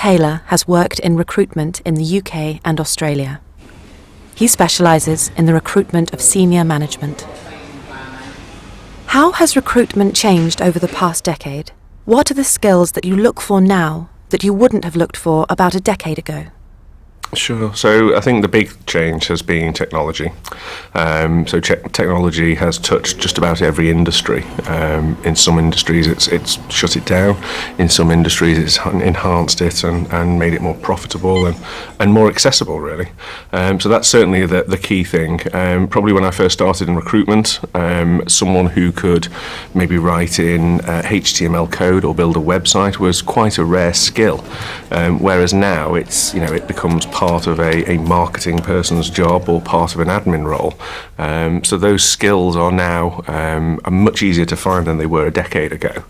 Taylor has worked in recruitment in the UK and Australia. He specialises in the recruitment of senior management. How has recruitment changed over the past decade? What are the skills that you look for now that you wouldn't have looked for about a decade ago? Sure. So I think the big change has been technology. Technology has touched just about every industry. In some industries it's shut it down. In some industries it's enhanced it and made it more profitable and more accessible, really. So that's certainly the key thing. Probably when I first started in recruitment, someone who could maybe write in HTML code or build a website was quite a rare skill. Whereas now it becomes part of a marketing person's job or part of an admin role. So those skills are now are much easier to find than they were a decade ago.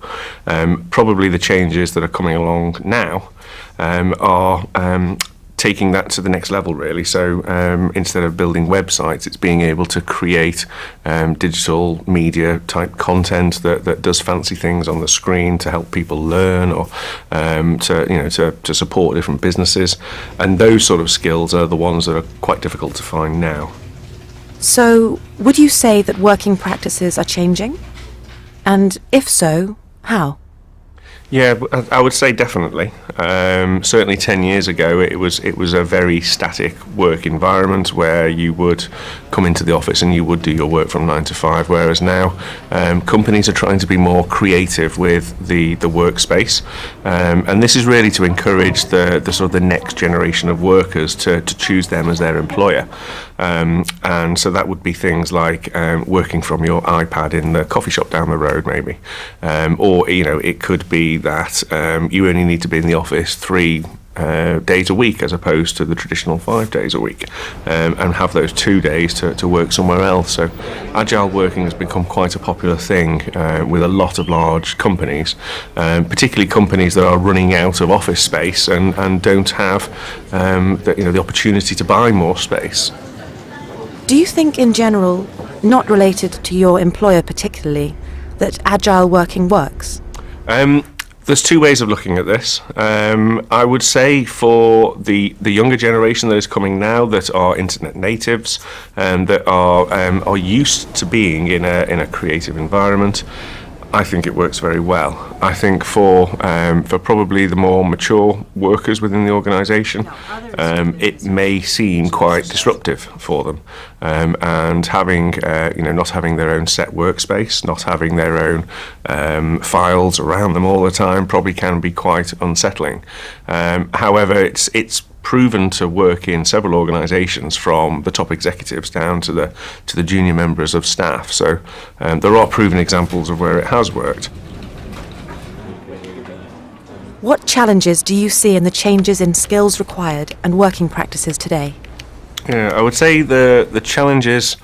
Probably the changes that are coming along now are taking that to the next level, really. So instead of building websites, it's being able to create digital media type content that does fancy things on the screen to help people learn or to support different businesses. And those sort of skills are the ones that are quite difficult to find now. So would you say that working practices are changing? And if so, how? Yeah, I would say definitely. Certainly 10 years ago, it was a very static work environment where you would come into the office and you would do your work from 9 to 5, whereas now companies are trying to be more creative with the workspace. And this is really to encourage the sort of the next generation of workers to choose them as their employer. And so that would be things like working from your iPad in the coffee shop down the road, maybe. Or it could be that you only need to be in the office 3 days a week as opposed to the traditional 5 days a week, and have those 2 days to work somewhere else. So agile working has become quite a popular thing with a lot of large companies, particularly companies that are running out of office space and don't have the opportunity to buy more space. Do you think in general, not related to your employer particularly, that agile working works? There's 2 ways of looking at this. I would say for the younger generation that is coming now, that are internet natives and that are used to being in a creative environment, I think it works very well. I think for probably the more mature workers within the organisation, it may seem quite disruptive for them, and having not having their own set workspace, not having their own files around them all the time, probably can be quite unsettling. However, it's proven to work in several organisations, from the top executives down to the junior members of staff. So there are proven examples of where it has worked. What challenges do you see in the changes in skills required and working practices today? Yeah, I would say the challenges,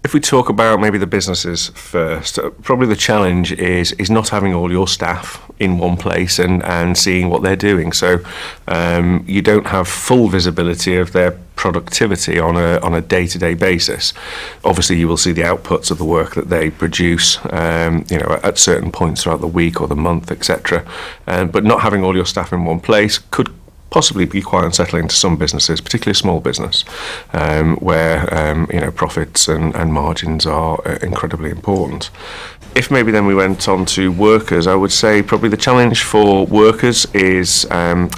if we talk about maybe the businesses first, probably the challenge is not having all your staff in one place and seeing what they're doing. So you don't have full visibility of their productivity on a day-to-day basis. Obviously, you will see the outputs of the work that they produce, at certain points throughout the week or the month, etc. But not having all your staff in one place could possibly be quite unsettling to some businesses, particularly small business, where profits and margins are incredibly important. If maybe then we went on to workers, I would say probably the challenge for workers is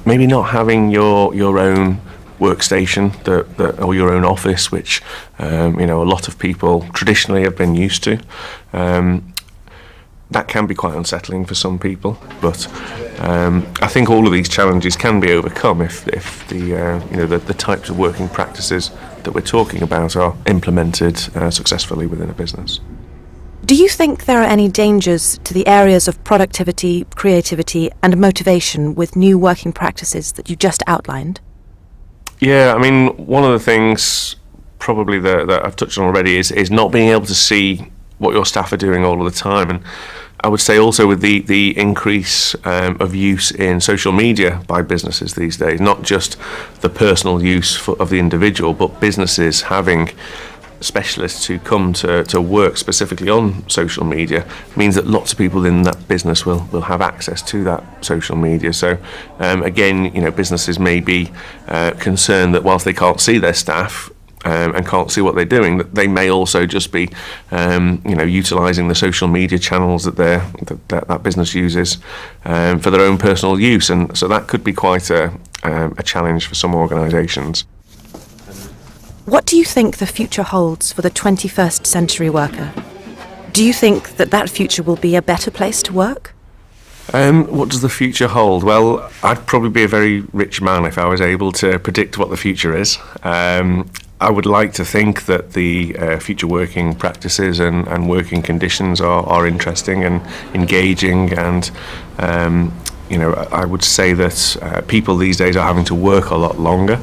maybe not having your own workstation or your own office, which a lot of people traditionally have been used to. That can be quite unsettling for some people, but I think all of these challenges can be overcome if the types of working practices that we're talking about are implemented successfully within a business. Do you think there are any dangers to the areas of productivity, creativity and motivation with new working practices that you just outlined? Yeah, I mean, one of the things probably that I've touched on already is not being able to see what your staff are doing all of the time. And I would say also with the increase of use in social media by businesses these days, not just the personal use of the individual, but businesses having specialists who come to work specifically on social media means that lots of people in that business will have access to that social media. So again, businesses may be concerned that whilst they can't see their staff and can't see what they're doing, that they may also just be, utilising the social media channels that that business uses for their own personal use, and so that could be quite a challenge for some organisations. What do you think the future holds for the 21st century worker? Do you think that future will be a better place to work? What does the future hold? Well, I'd probably be a very rich man if I was able to predict what the future is. I would like to think that the future working practices and working conditions are interesting and engaging, and I would say that people these days are having to work a lot longer.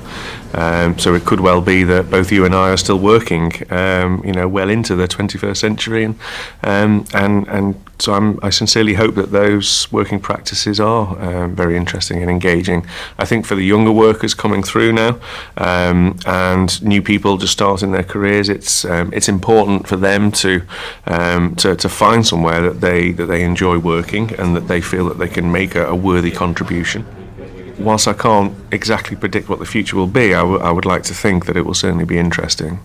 So it could well be that both you and I are still working, well into the 21st century, and so I sincerely hope that those working practices are very interesting and engaging. I think for the younger workers coming through now, and new people just starting their careers, it's important for them to find somewhere that they enjoy working and that they feel that they can make a worthy contribution. Whilst I can't exactly predict what the future will be, I would like to think that it will certainly be interesting.